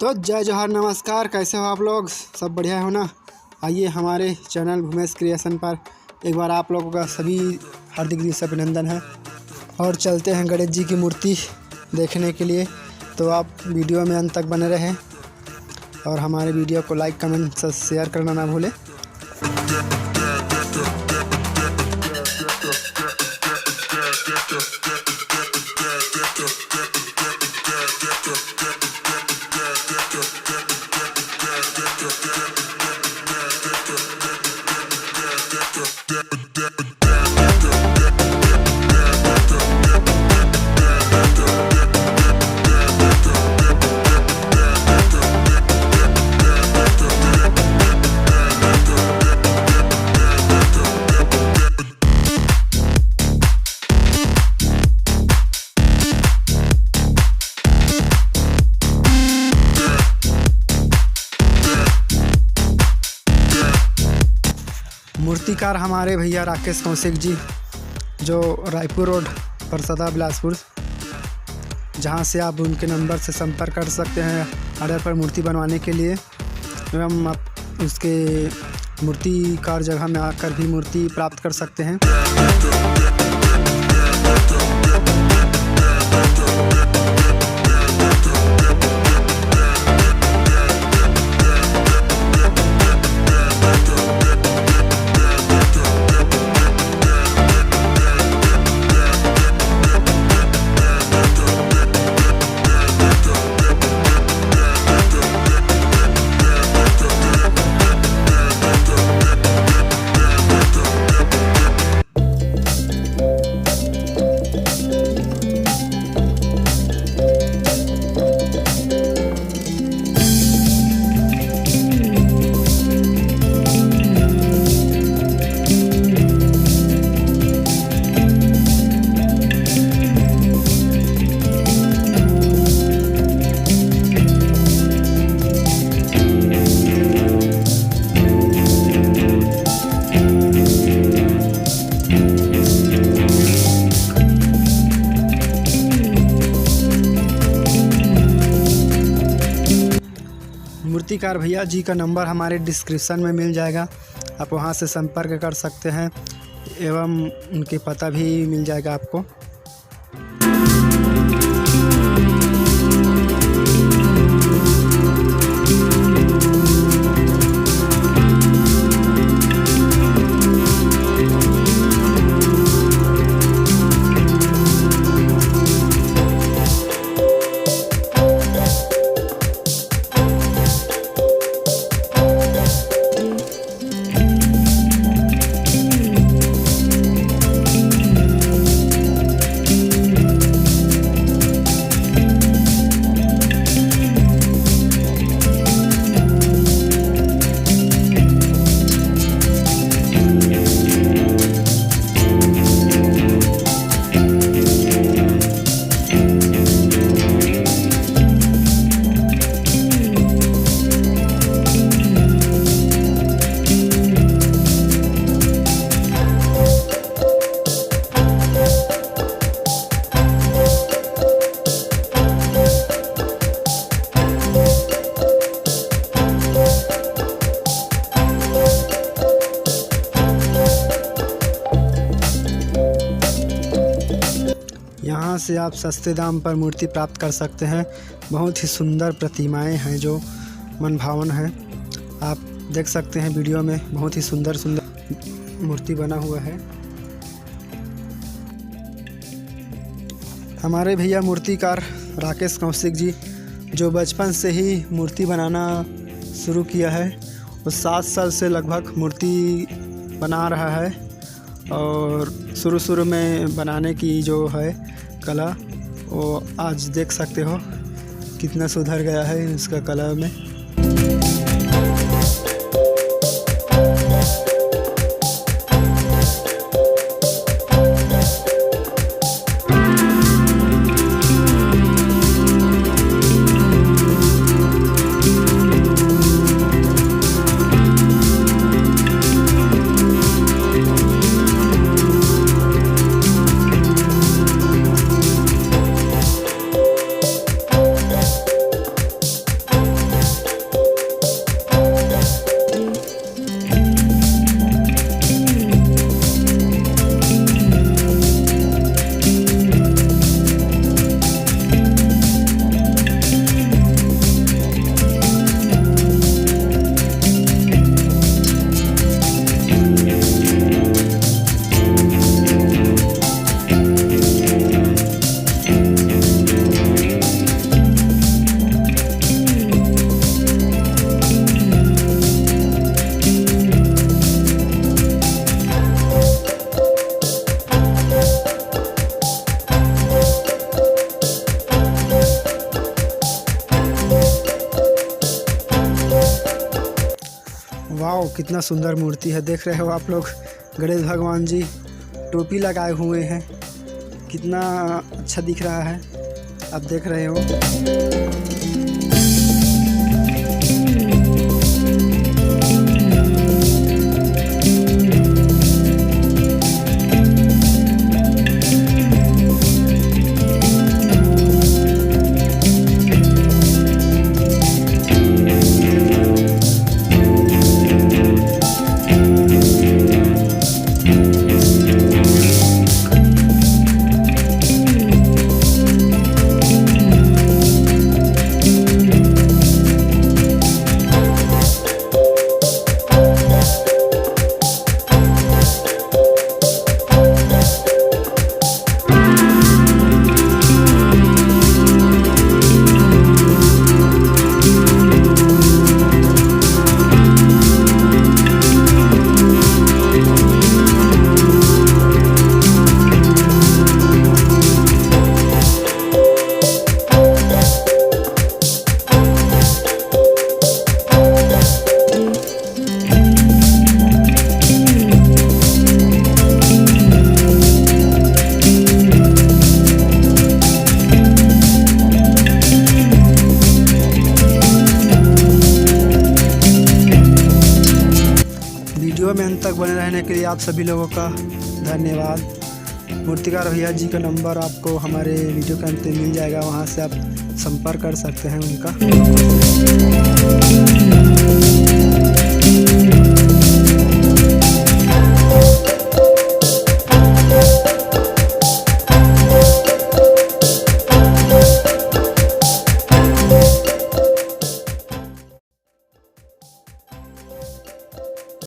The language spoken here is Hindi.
तो जय जोहार नमस्कार, कैसे हो आप लोग? सब बढ़िया हो ना? आइए हमारे चैनल भूमेश क्रिएशन पर एक बार आप लोगों का सभी हार्दिक दिल से अभिनंदन है। और चलते हैं गणेश जी की मूर्ति देखने के लिए, तो आप वीडियो में अंत तक बने रहें और हमारे वीडियो को लाइक कमेंट शेयर करना ना भूलें। मूर्तिकार हमारे भैया राकेश कौशिक जी, जो रायपुर रोड परसदा बिलासपुर, जहां से आप उनके नंबर से संपर्क कर सकते हैं ऑर्डर पर मूर्ति बनवाने के लिए, एवं आप उसके मूर्तिकार जगह में आकर भी मूर्ति प्राप्त कर सकते हैं। मूर्तिकार भैया जी का नंबर हमारे डिस्क्रिप्शन में मिल जाएगा, आप वहां से संपर्क कर सकते हैं, एवं उनके पता भी मिल जाएगा आपको। यहाँ से आप सस्ते दाम पर मूर्ति प्राप्त कर सकते हैं। बहुत ही सुंदर प्रतिमाएं हैं जो मन भावन हैं, आप देख सकते हैं वीडियो में। बहुत ही सुंदर सुंदर मूर्ति बना हुआ है। हमारे भैया मूर्तिकार राकेश कौशिक जी, जो बचपन से ही मूर्ति बनाना शुरू किया है, वो 7 साल से लगभग मूर्ति बना रहा है। और शुरू में बनाने की जो है कला, वो आज देख सकते हो कितना सुधर गया है इसका कला में। वाह, कितना सुंदर मूर्ति है। देख रहे हो आप लोग, गणेश भगवान जी टोपी लगाए हुए हैं, कितना अच्छा दिख रहा है, आप देख रहे हो। वीडियो में अंत तक बने रहने के लिए आप सभी लोगों का धन्यवाद। मूर्तिकार भैया जी का नंबर आपको हमारे वीडियो के अंत में मिल जाएगा, वहां से आप संपर्क कर सकते हैं उनका।